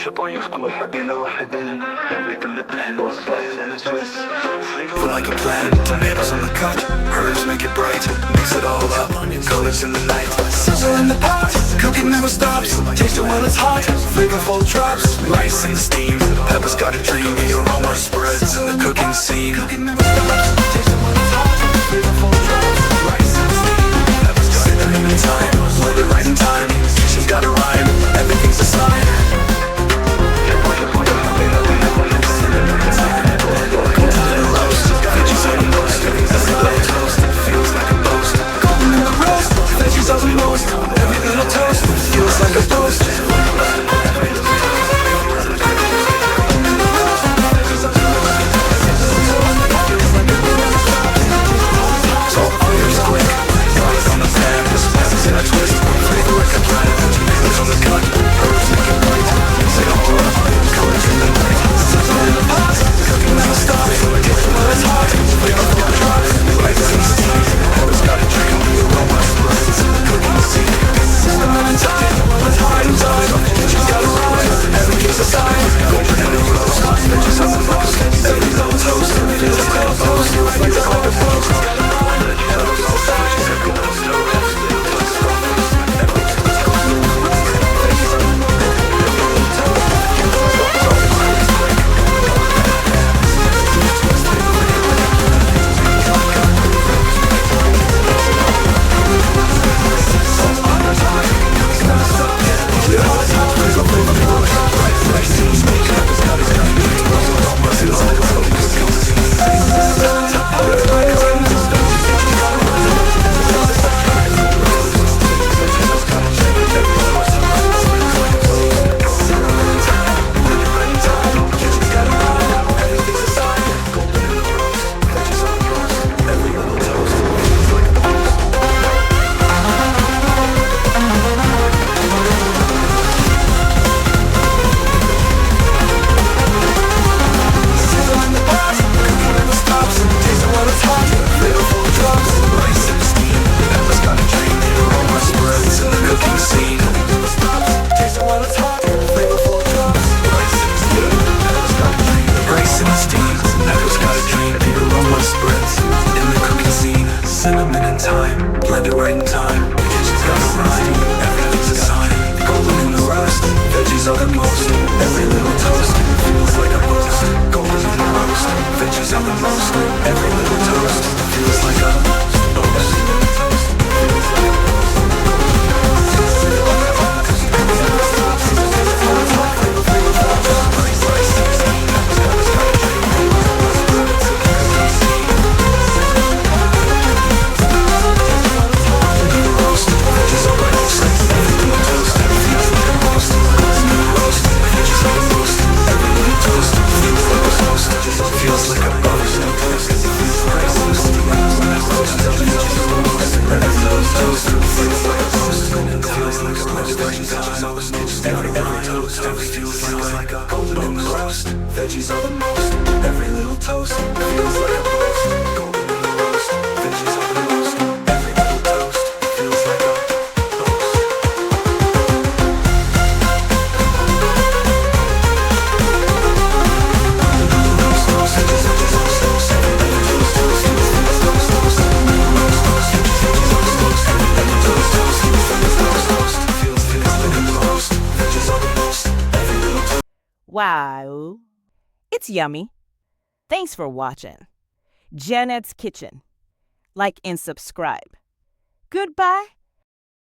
Feel like a planet, tomatoes on the cut, herbs make it bright, mix it all up, colors in the night. Sizzle in the pot, cooking never stops, taste it while it's hot, flavorful drops, rice and steam, peppers got a dream, the aroma spreads in the cooking scene. Cooking never stops, taste it while it's hot, flavorful drops, rice and steam, peppers got a dream in time, let it right in time, she's got a rhyme, everything's a sign. Every little toast feels like a boast. Salt fires quick, fries on the pan, just passes in a twist. Flavor like a planet, tomatoes on the cut, herbs make it bright. Mix it all up, colors in the night. Sizzle in the pot, cooking never stops. Taste it while it's hot, flavorful drops. Rice and steam, peppers got a dream, the aroma spreads in the cooking scene. Time, it's hard and time. She's got a rhyme, everything's a sign. Golden in the roast, veggies on the roast. Every little toast, feels like a post. Like a post. Cinnamon and thyme, blend it right in time. The kitchen's got a rhyme, everything's a sign. Golden in the roast, veggies are the most. Every little toast feels like a boast. Golden in the roast, veggies are the most. Every little toast feels like a boast. Veggies are the most. Every little toast feels like a boast. Golden in the roast. Veggies are the most. Every little toast feels like a Wow, it's yummy. Thanks for watching. Janet's Kitchen. Like and subscribe. Goodbye.